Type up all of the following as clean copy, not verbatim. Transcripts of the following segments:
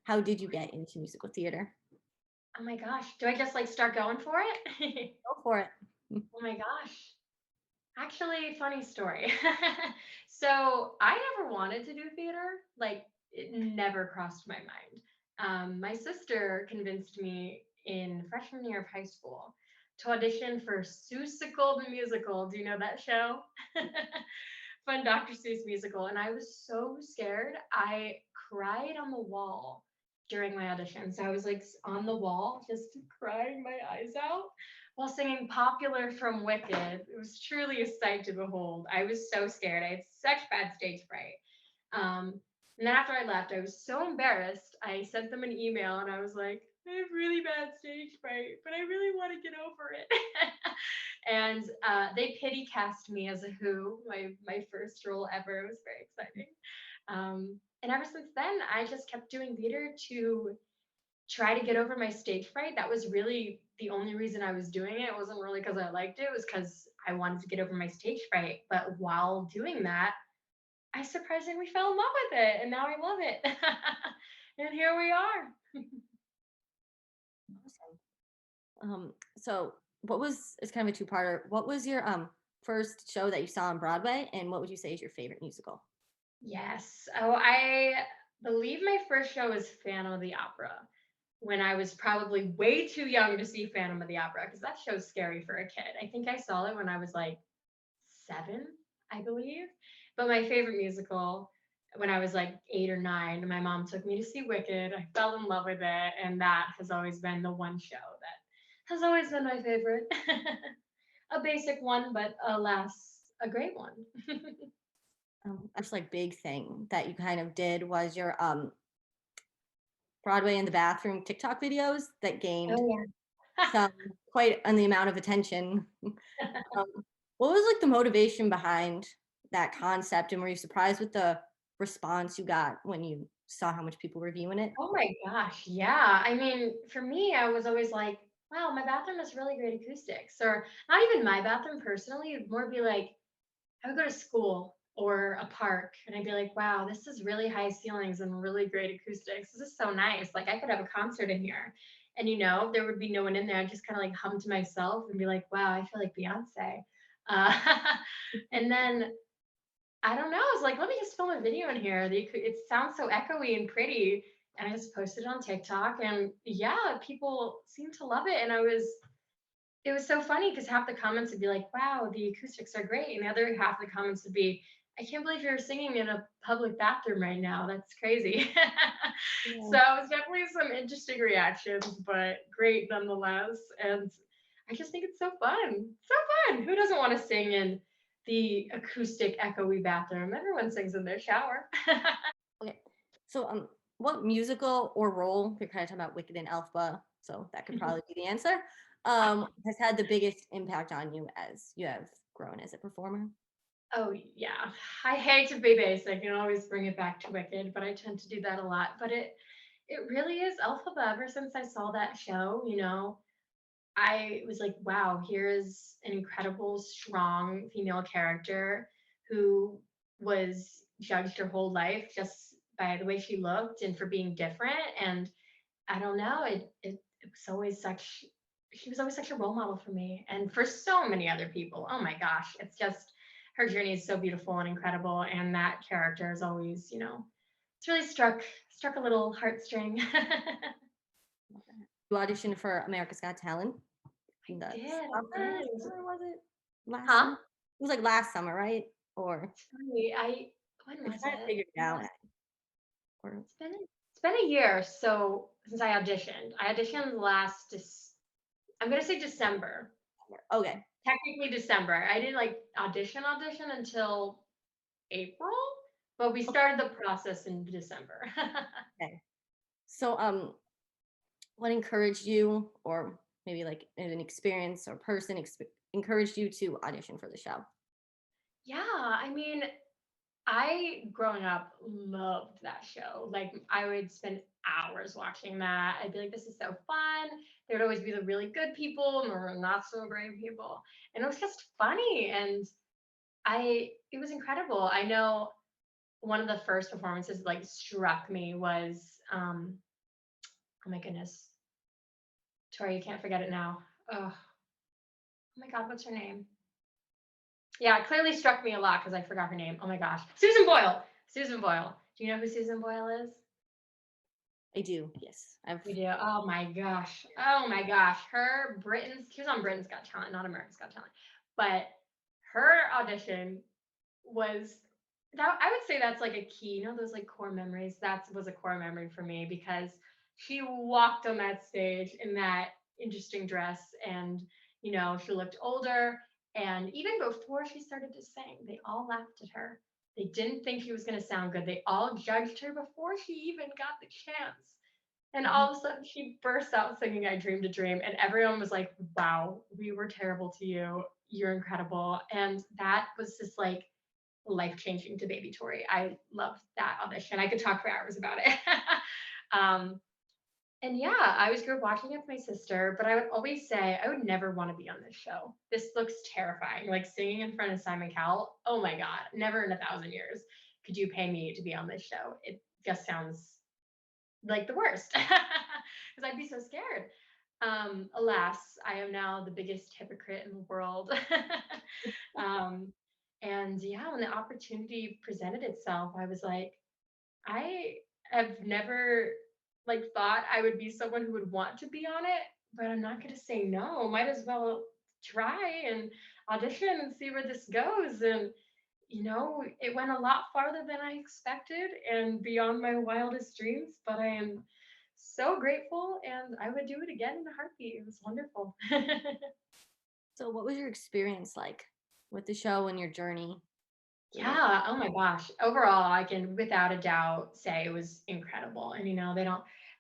how did you get into musical theater? Oh my gosh. Do I just like start going for it? Go for it. Oh my gosh. Actually, funny story. So I never wanted to do theater. Like it never crossed my mind. My sister convinced me in freshman year of high school to audition for Seussical the musical. Do you know that show? Fun Dr. Seuss musical. And I was so scared. I cried on the wall during my audition. So I was like on the wall, just crying my eyes out while singing Popular from Wicked. It was truly a sight to behold. I was so scared. I had such bad stage fright. And then after I left, I was so embarrassed. I sent them an email and I was like, I have really bad stage fright, but I really want to get over it. And they pity cast me as a Who, my first role ever. It was very exciting. And ever since then, I just kept doing theater to try to get over my stage fright. That was really the only reason I was doing it. It wasn't really because I liked it. It was because I wanted to get over my stage fright. But while doing that, I surprisingly fell in love with it, and now I love it. And here we are. Awesome. So what was it's kind of a two-parter. What was your first show that you saw on Broadway, and what would you say is your favorite musical? Yes. Oh, I believe my first show was Phantom of the Opera when I was probably way too young to see Phantom of the Opera because that show's scary for a kid. I think I saw it when I was like 7, I believe. But my favorite musical when I was like 8 or 9, my mom took me to see Wicked. I fell in love with it, and that has always been the one show that has always been my favorite. A basic one, but alas, a great one. Just like big thing that you kind of did was your Broadway in the bathroom TikTok videos that gained Oh some quite an the amount of attention. yeah. Um, what was like the motivation behind that concept, and were you surprised with the response you got when you saw how much people were viewing it? Oh my gosh, yeah. I mean, for me, I was always like, wow, my bathroom has really great acoustics. Or not even my bathroom personally, it'd more be like, I would go to school or a park and I'd be like, wow, this is really high ceilings and really great acoustics. This is so nice. Like I could have a concert in here. And there would be no one in there. I'd just kind of like hum to myself and be like, wow, I feel like Beyonce. Uh, and then I don't know. I was like, let me just film a video in here. It sounds so echoey and pretty. And I just posted it on TikTok. And yeah, people seem to love it. And it was so funny because half the comments would be like, wow, the acoustics are great. And the other half of the comments would be, I can't believe you're singing in a public bathroom right now. That's crazy. Yeah. So it was definitely some interesting reactions, but great nonetheless. And I just think it's so fun. So fun. Who doesn't want to sing in the acoustic, echoey bathroom? Everyone sings in their shower. Okay. So what musical or role, we're kind of talking about Wicked and Elphaba, so that could probably be the answer, has had the biggest impact on you as you have grown as a performer? Oh yeah. I hate to be basic and always bring it back to Wicked, but I tend to do that a lot. But it really is Elphaba. Ever since I saw that show, I was like, wow, here's an incredible, strong female character who was judged her whole life just by the way she looked and for being different. And I don't know, it was always such she was always such a role model for me and for so many other people. Oh my gosh, it's just her journey is so beautiful and incredible, and that character is always, it's really struck a little heartstring. You auditioned for America's Got Talent I in the did, I summer? did. It was Summer was it? Last huh? summer? It was like last summer, right? Or It's funny. When I'm was trying to it? figure it out. Or It's been a year so since I auditioned. I auditioned I'm gonna say December. okay, Technically December. I didn't like audition until April, but we started the process in December. okay. So what encouraged you, or maybe like an experience or person encouraged you to audition for the show? Yeah, I mean, I growing up loved that show. Like I would spend hours watching that. I'd be like, this is so fun. There'd always be the really good people and the not so great people. And it was just funny. And it was incredible. I know one of the first performances that, like struck me was Oh my goodness. Tori, you can't forget it now. Oh my God, what's her name? Yeah, it clearly struck me a lot because I forgot her name. Oh my gosh. Susan Boyle. Susan Boyle. Do you know who Susan Boyle is? I do. Yes, I've. You do. Oh my gosh. Oh my gosh. She was on Britain's Got Talent, not America's Got Talent. But her audition was that I would say that's like a key, those like core memories. That was a core memory for me because she walked on that stage in that interesting dress and she looked older. And even before she started to sing, they all laughed at her. They didn't think she was going to sound good. They all judged her before she even got the chance. And Mhm. all of a sudden, she burst out singing I Dreamed a Dream. And everyone was like, wow, we were terrible to you. You're incredible. And that was just like life changing to baby Tory. I loved that audition. I could talk for hours about it. um, and yeah, I always grew up watching it with my sister, but I would always say I would never want to be on this show. This looks terrifying. Like singing in front of Simon Cowell. Oh my God, never in 1,000 years could you pay me to be on this show. It just sounds like the worst because I'd be so scared. Alas, I am now the biggest hypocrite in the world. um, and yeah, when the opportunity presented itself, I was like, I have never like thought I would be someone who would want to be on it, but I'm not going to say no. Might as well try and audition and see where this goes. And it went a lot farther than I expected and beyond my wildest dreams, but I am so grateful and I would do it again in a heartbeat. It was wonderful. So, what was your experience like with the show and your journey through it? Yeah, oh my gosh. Overall, I can without a doubt say it was incredible. And they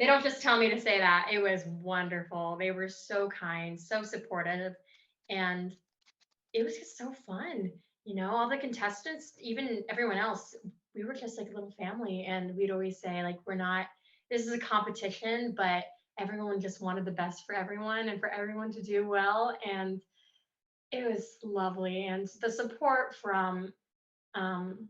don't just tell me to say that. It was wonderful. They were so kind, so supportive, and it was just so fun. All the contestants, even everyone else, we were just like a little family. And we'd always say, like, this is a competition, but everyone just wanted the best for everyone and for everyone to do well. And it was lovely. And the support from, um,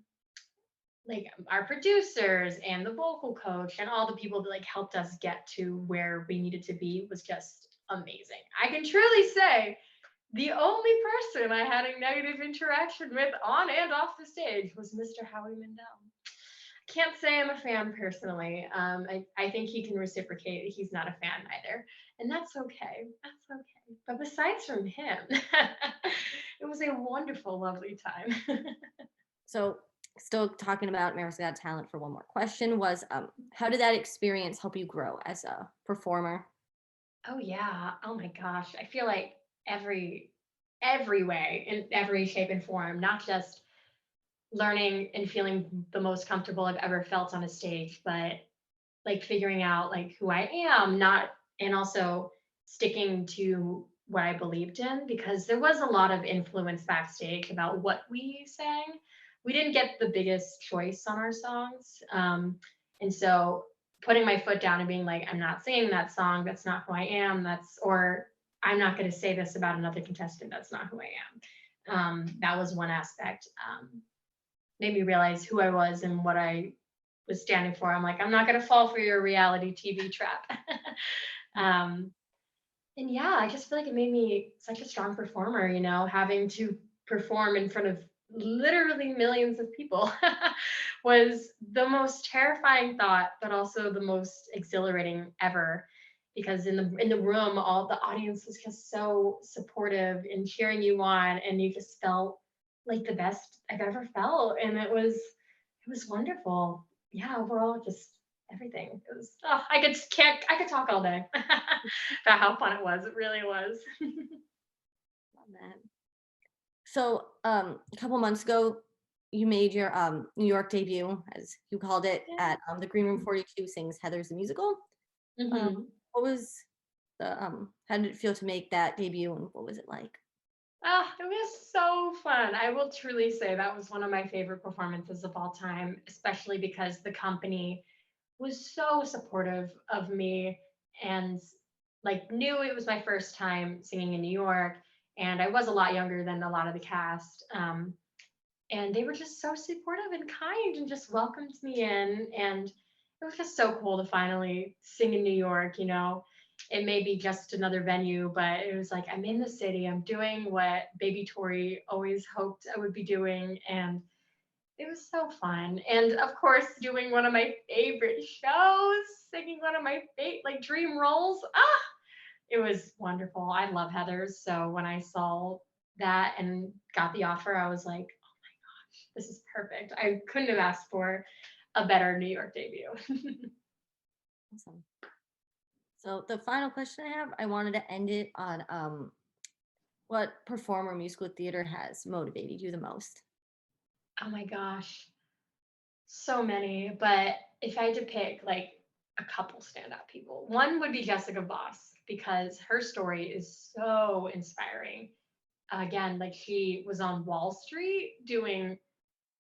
like our producers and the vocal coach and all the people that like helped us get to where we needed to be was just amazing. I can truly say the only person I had a negative interaction with on and off the stage was Mr. Howie Mandel. I can't say I'm a fan personally. I think he can reciprocate. He's not a fan either. And that's okay. That's okay. But besides from him, it was a wonderful, lovely time. So, still talking about America's Got Talent for one more question was how did that experience help you grow as a performer? Oh yeah. Oh my gosh. I feel like every way, in every shape and form, not just learning and feeling the most comfortable I've ever felt on a stage, but like figuring out like who I am, not and also sticking to what I believed in because there was a lot of influence backstage about what we sang. We didn't get the biggest choice on our songs. And so putting my foot down and being like, I'm not singing that song, that's not who I am, or I'm not going to say this about another contestant, that's not who I am. That was one aspect. Made me realize who I was and what I was standing for. I'm like, I'm not going to fall for your reality TV trap. um, and yeah, I just feel like it made me such a strong performer, having to perform in front of literally millions of people was the most terrifying thought, but also the most exhilarating ever. Because in the room, all the audience was just so supportive and cheering you on, and you just felt like the best I've ever felt, and it was wonderful. Yeah, overall, just everything. It was. Oh, I could talk all day about how fun it was. It really was. Love that. So, a couple months ago, you made your New York debut, as you called it, at the Green Room 42 sings Heather's the Musical. Um, Hmm. what was how did it feel to make that debut and what was it like? Oh, it was so fun. I will truly say that was one of my favorite performances of all time, especially because the company was so supportive of me and like knew it was my first time singing in New York. And I was a lot younger than a lot of the cast. And they were just so supportive and kind and just welcomed me in. And it was just so cool to finally sing in New York, you know. It may be just another venue, but it was like I'm in the city. I'm doing what baby Tory always hoped I would be doing, and it was so fun. And of course, doing one of my favorite shows, singing one of my like dream roles. Ah, it was wonderful. I love Heather's. So when I saw that and got the offer, I was like, this is perfect. I couldn't have asked for a better New York debut. Awesome. So the final question I have, I wanted to end it on what performer musical theater has motivated you the most? Oh my gosh, so many. But if I had to pick like a couple standout people, one would be Jessica Voss because her story is so inspiring. Again, like she was on Wall Street doing,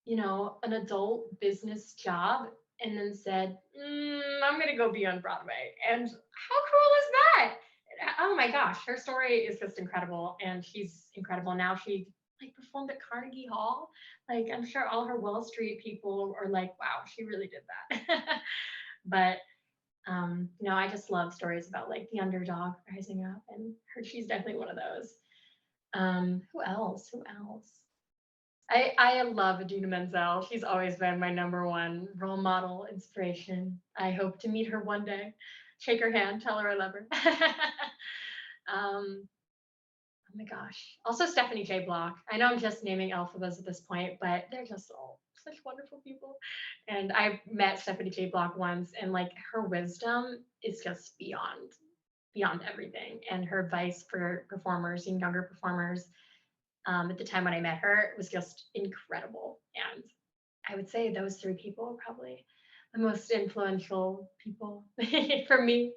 you know, an adult business job and then said, I'm going to go be on Broadway. And how cool is that? Oh my gosh, her story is just incredible. And she's incredible. Now she like performed at Carnegie Hall. Like I'm sure all her Wall Street people are like, wow, she really did that. But you know, I just love stories about like the underdog rising up, and her, she's definitely one of those. Who else? Who else? I love Adina Menzel. She's always been my number one role model, inspiration. I hope to meet her one day. Shake her hand, tell her I love her. um, oh my gosh. Also Stephanie J. Block. I know I'm just naming alphabets at this point, but they're just all such wonderful people. And I met Stephanie J. Block once, and like her wisdom is just beyond everything. And her advice for performers and younger performers at the time when I met her was just incredible. And I would say those three people are probably the most influential people for me.